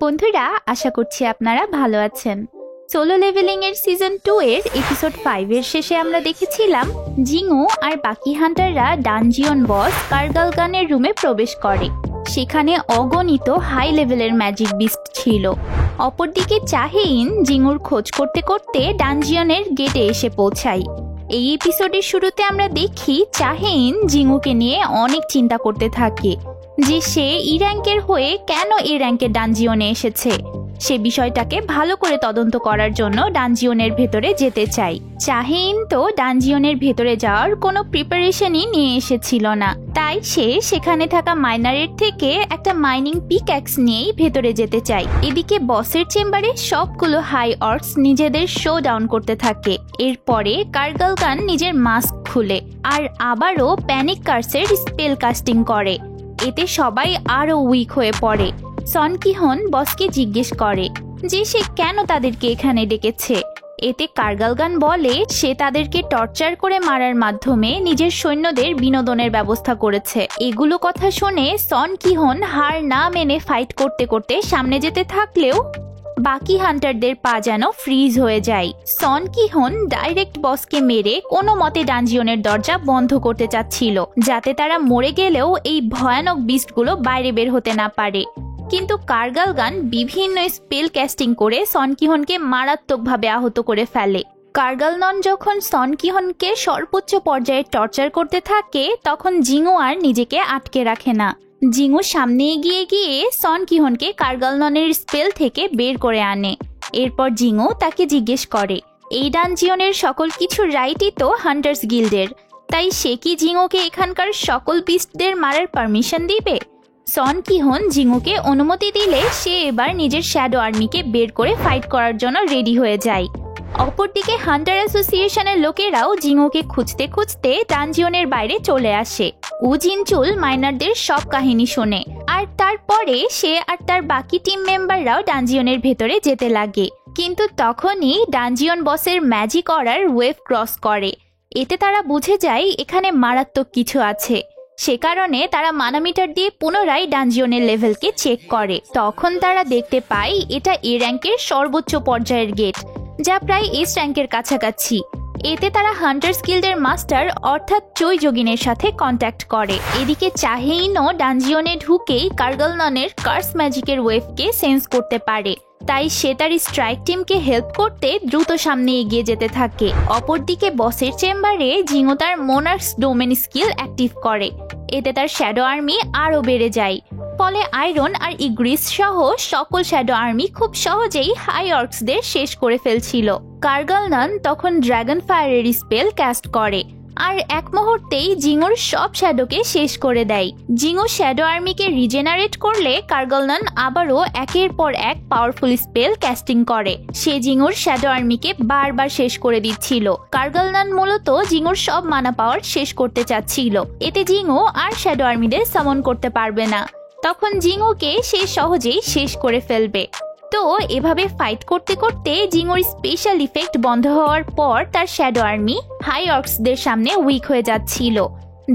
বন্ধুরা, আশা করছি আপনারা ভালো আছেন। সোলো লেভেলিং এর সিজন 2 এর এপিসোড 5 এর শেষে আমরা দেখেছিলাম জিংউ আর বাকি হান্টাররা ডানজিয়ন বস কার্গালগানের রুমে প্রবেশ করে। সেখানে অগণিত হাই লেভেলের ম্যাজিক বিস্ট ছিল। অপরদিকে চাহেইন জিংউর খোঁজ করতে করতে ডানজিয়নের গেটে এসে পৌঁছায়। এই এপিসোডের শুরুতে আমরা দেখি চাহেইন জিংউকে নিয়ে অনেক চিন্তা করতে থাকে যে সে ই র্যাঙ্কের হয়ে কেন এ র্যাঙ্কের ডানজিয়নে এসেছে। সে বিষয়টাকে ভালো করে তদন্ত করার জন্য ডানজিয়নের ভেতরে যেতে চায়। চাহেইন তো ডানজিয়নের ভেতরে যাওয়ার কোনো প্রিপারেশনই নিয়ে এসেছিল না, তাই সে সেখানে থাকা মাইনারের থেকে একটা মাইনিং পিকঅ্যাক্স নিয়েই ভেতরে যেতে চায়। এদিকে বসের চেম্বারে সবগুলো হাই অর্কস নিজেদের শো ডাউন করতে থাকে। এরপরে কার্গালগান নিজের মাস্ক খুলে আর আবারও প্যানিক কার্সের স্পেল কাস্টিং করে। এতে সবাই আরো উইক হয়ে পড়ে। সন কিহন বসকে জিজ্ঞেস করে যে সে কেন তাদেরকে এখানে ডেকেছে। এতে কার্গালগান বলে সে তাদেরকে টর্চার করে মারার মাধ্যমে নিজের সৈন্যদের বিনোদনের ব্যবস্থা করেছে। এগুলো কথা শুনে সন কিহন হার না মেনে ফাইট করতে করতে সামনে যেতে থাকলেও বাকি হান্টারদের পা যেন ফ্রিজ হয়ে যায়। সন কিহন ডাইরেক্ট বসকে মেরে কোনো মতে ডানজিয়নের দরজা বন্ধ করতে চাচ্ছিল, যাতে তারা মরে গেলেও এই ভয়ানক বিস্টগুলো বাইরে বের হতে না পারে। কিন্তু কার্গালগান বিভিন্ন স্পেল ক্যাস্টিং করে সন কিহনকে মারাত্মকভাবে আহত করে ফেলে। কার্গালনন যখন সন কিহনকে সর্বোচ্চ পর্যায়ে টর্চার করতে থাকে তখন জিংউ আর নিজেকে আটকে রাখে না। জিংউ সামনে এগিয়ে গিয়ে সন কিহনকে কার্গালননের স্পেল থেকে বের করে আনে। এরপর জিংউ তাকে জিজ্ঞেস করে এই ডানজিয়নের সকল কিছু রাইটই তো হান্টার্স গিল্ডের, তাই সে কি জিংউকে এখানকার সকল বিস্টদের মারার পারমিশন দিবে। সন কিহন জিংউকে অনুমতি দিলে সে এবার নিজের শ্যাডো আর্মিকে বের করে ফাইট করার জন্য রেডি হয়ে যায়। অপরদিকে হান্টার অ্যাসোসিয়েশনের লোকেরাও জিংউকে খুঁজতে খুঁজতে ডানজিয়নের বাইরে চলে আসে। উজিনচুল মাইনারদের সব কাহিনী শোনে আর তারপরে সে আর তার বাকি টিম মেম্বাররাও ডানজিয়নের ভেতরে যেতে লাগে। কিন্তু তখনই ডানজিয়ন বসের ম্যাজিক অরার ওয়েভ ক্রস করে। এতে তারা বুঝে যায় এখানে মারাত্মক কিছু আছে। সে কারণে তারা মানামিটার দিয়ে পুনরায় ডানজিয়নের লেভেলকে চেক করে। তখন তারা দেখতে পায় এটা এ র্যাঙ্কের সর্বোচ্চ পর্যায়ের গেট, যা প্রায় এস র্যাঙ্কের কাছাকাছি। এতে তারা হান্টার্স গিল্ডের মাস্টার অর্থাৎ চৈ যোগিনের সাথে কন্ট্যাক্ট করে। এদিকে চাহেইনও ডানজিয়নে ঢুকেই কার্গালননের কার্স ম্যাজিকের ওয়েভকে সেন্স করতে পারে, তাই সে তার স্ট্রাইক টিমকে হেল্প করতে দ্রুত সামনে এগিয়ে যেতে থাকে। অপরদিকে বসের চেম্বারে জিংউ তার মোনার্কস ডোমেন স্কিল অ্যাক্টিভ করে। এতে তার শ্যাডো আর্মি আরও বেড়ে যায়। ফলে আয়রন আর ইগ্রিস সহ সকল শ্যাডো আর্মি খুব সহজেই হাই অর্কসদের শেষ করে ফেলছিল। কার্গালনন তখন ড্রাগন ফায়ারের স্পেল ক্যাস্ট করে আর এক মুহূর্তেই জিংউর সব শ্যাডোকে শেষ করে দেয়। জিংউ শ্যাডো আর্মিকে রিজেনারেট করলে কার্গালনন আবারও একের পর এক পাওয়ারফুল স্পেল ক্যাস্টিং করে। সে জিংউর শ্যাডো আর্মিকে বারবার শেষ করে দিচ্ছিল। কার্গালনন মূলত জিংউর সব মানা পাওয়ার শেষ করতে চাচ্ছিল। এতে জিংউ আর শ্যাডো আর্মিদের সামন করতে পারবে না। তখন জিংউকে সে সহজেই শেষ করে ফেলবে। তো এভাবে ফাইট করতে করতে জিংউর স্পেশাল ইফেক্ট বন্ধ হওয়ার পর তার শ্যাডো আর্মি হাই অর্কসদের সামনে উইক হয়ে যাচ্ছিল।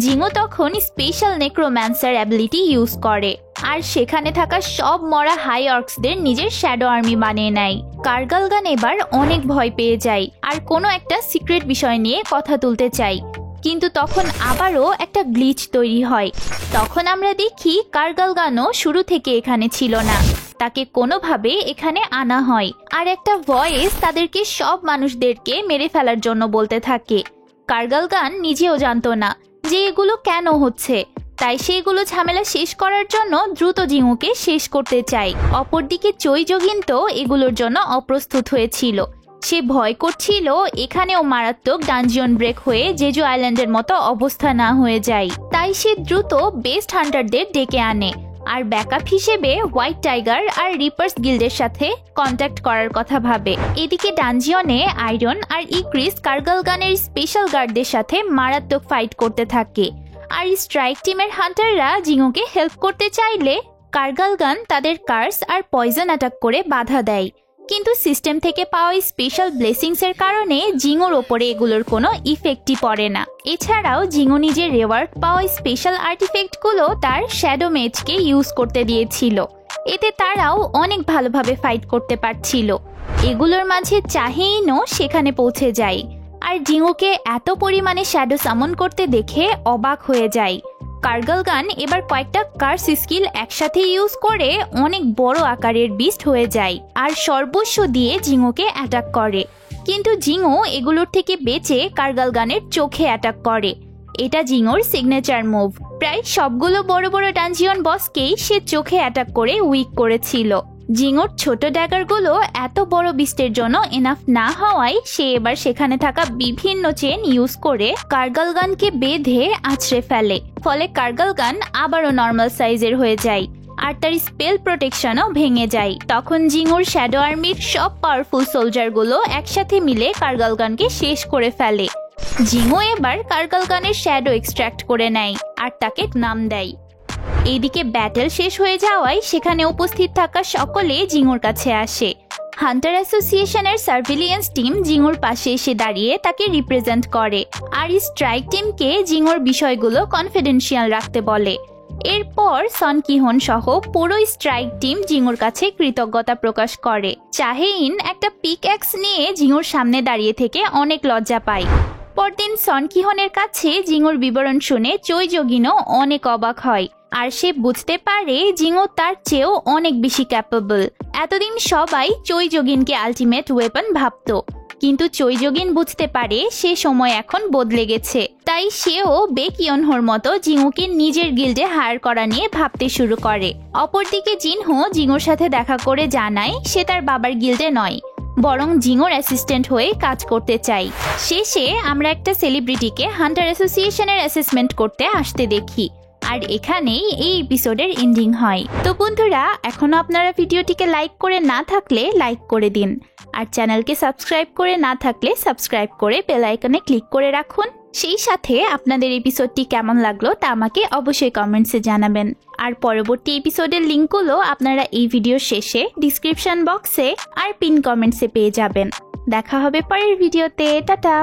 জিংউ তখন স্পেশাল নেক্রোম্যান্সার অ্যাবিলিটি ইউজ করে আর সেখানে থাকা সব মরা হাই অর্কসদের নিজের শ্যাডো আর্মি বানিয়ে নেয়। কার্গালগান এবার অনেক ভয় পেয়ে যায় আর কোনো একটা সিক্রেট বিষয় নিয়ে কথা তুলতে চায়। কিন্তু তখন আবারও একটা গ্লিচ তৈরি হয়। তখন আমরা দেখি কার্গালগানও শুরু থেকে এখানে ছিল না, তাকে কোনোভাবে এখানে আনা হয় আর একটা ভয়েস তাদেরকে সব মানুষদেরকে মেরে ফেলার জন্য বলতে থাকে। কার্গালগান নিজেও জানতো না যে এগুলো কেন হচ্ছে, তাই সেগুলো ঝামেলা শেষ করার জন্য দ্রুত জিংউকে শেষ করতে চায়। অপরদিকে চৈ যোগিন তো এগুলোর জন্য অপ্রস্তুত হয়েছিল। সে ভয় করছিল এখানেও মারাত্মক ডানজিয়ন ব্রেক হয়ে জেজু আইল্যান্ডের মতো অবস্থা না হয়ে যায়। তাই সে দ্রুত বেস্ট হান্টারদের ডেকে আনে আর ব্যাকআপ হিসেবে হোয়াইট টাইগার আর রিপার্স গিল্ডের সাথে কন্ট্যাক্ট করার কথা ভাবে। এদিকে ডানজিয়নে আয়রন আর ইগ্রিস কার্গালগানের স্পেশাল গার্ডদের সাথে মারাত্মক ফাইট করতে থাকে আর স্ট্রাইক টিমের হান্টাররা জিংউকে হেল্প করতে চাইলে কার্গালগান তাদের কার্স আর পয়জন অ্যাটাক করে বাধা দেয়। কিন্তু সিস্টেম থেকে পাওয়া স্পেশাল ব্লেসিংস এর কারণে জিংউর ওপরে এগুলোর কোনো ইফেক্টই পড়ে না। এছাড়াও জিংউ নিজের রেওয়ার্ড পাওয়া স্পেশাল আর্টিফ্যাক্টগুলো তার শ্যাডো মেজকে ইউজ করতে দিয়েছিল। এতে তারাও অনেক ভালোভাবে ফাইট করতে পারছিল। এগুলোর মাঝে চাহিনও সেখানে পৌঁছে যায় আর জিঙ্গুকে এত পরিমাণে শ্যাডো সামন করতে দেখে অবাক হয়ে যায়। কার্গালগান এবার কয়েকটা কার্স স্কিল একসাথে ইউজ করে অনেক বড় আকারের বিস্ট হয়ে যায় আর সর্বস্ব দিয়ে জিঙ্গুকে অ্যাটাক করে। কিন্তু জিঙ্গু এগুলোর থেকে বেঁচে কার্গালগানের চোখে অ্যাটাক করে। এটা জিঙ্গুর সিগনেচার মুভ। প্রায় সবগুলো বড় বড় ডানজিয়ন বসকেই সে চোখে অ্যাটাক করে উইক করেছিল। জিঙ্গুর ছোট ড্যাগারগুলো এত বড় বিস্টের জন্য এনাফ না হওয়ায় সে এবার সেখানে থাকা বিভিন্ন চেন ইউজ করে কার্গালগানকে বেঁধে আছড়ে ফেলে। ফলে কার্গালগান আবারও নর্মাল সাইজের হয়ে যায় আর তার স্পেল প্রোটেকশনও ভেঙে যায়। তখন জিঙ্গুর শ্যাডো আর্মির সব পাওয়ারফুল সোলজারগুলো একসাথে মিলে কার্গালগানকে শেষ করে ফেলে। জিঙ্গু এবার কার্গালগানের শ্যাডো এক্সট্র্যাক্ট করে নেয় আর তাকে নাম দেয়। এইদিকে ব্যাটেল শেষ হয়ে যাওয়ায় সেখানে উপস্থিত থাকা সকলে জিঙ্গুর কাছে আসে। হান্টার অ্যাসোসিয়েশনের সার্ভিলিয়েন্স টিম জিঙ্গুর পাশে এসে দাঁড়িয়ে তাকে রিপ্রেজেন্ট করে আর স্ট্রাইক টিমকে জিঙ্গুর বিষয়গুলো কনফিডেন্সিয়াল রাখতে বলে। এরপর সন কিহন সহ পুরো স্ট্রাইক টিম জিঙ্গুর কাছে কৃতজ্ঞতা প্রকাশ করে। চাহেইন একটা পিক অ্যাক্স নিয়ে জিঙ্গুর সামনে দাঁড়িয়ে থেকে অনেক লজ্জা পায়। পরদিন সন কিহনের কাছে জিঙ্গুর বিবরণ শুনে চৈ যোগিনও অনেক অবাক হয় আর সে বুঝতে পারে জিঙ্গু তার চেয়েও অনেক বেশি ক্যাপেবল। এতদিন সবাই চৈ যোগিনকে আলটিমেট ওয়েপন ভাবত, কিন্তু চৈ যোগিন বুঝতে পারে সে সময় এখন বদলে গেছে। তাই সেও বেকিয়নহোর মতো জিঙ্গুকে নিজের গিল্ডে হায়ার করা নিয়ে ভাবতে শুরু করে। অপরদিকে জিনহো জিঙ্গুর সাথে দেখা করে জানায় সে তার বাবার গিল্ডে নয়, বরং জিঙ্গুর অ্যাসিস্ট্যান্ট হয়ে কাজ করতে চাই। শেষে আমরা একটা সেলিব্রিটিকে হান্টার অ্যাসোসিয়েশনের অ্যাসেসমেন্ট করতে আসতে দেখি আর এখানেই এই এপিসোডের এন্ডিং হয়। তো বন্ধুরা, এখনো আপনারা ভিডিওটিকে লাইক করে না থাকলে লাইক করে দিন আর চ্যানেলকে সাবস্ক্রাইব করে না থাকলে সাবস্ক্রাইব করে বেল আইকনে ক্লিক করে রাখুন। সেই সাথে আপনাদের এপিসোডটি কেমন লাগলো তা আমাকে অবশ্যই কমেন্টসে জানাবেন। আর পরবর্তী এপিসোডের লিঙ্কগুলো আপনারা এই ভিডিওর শেষে ডিসক্রিপশন বক্সে আর পিন কমেন্টসে পেয়ে যাবেন। দেখা হবে পরের ভিডিওতে। টাটা।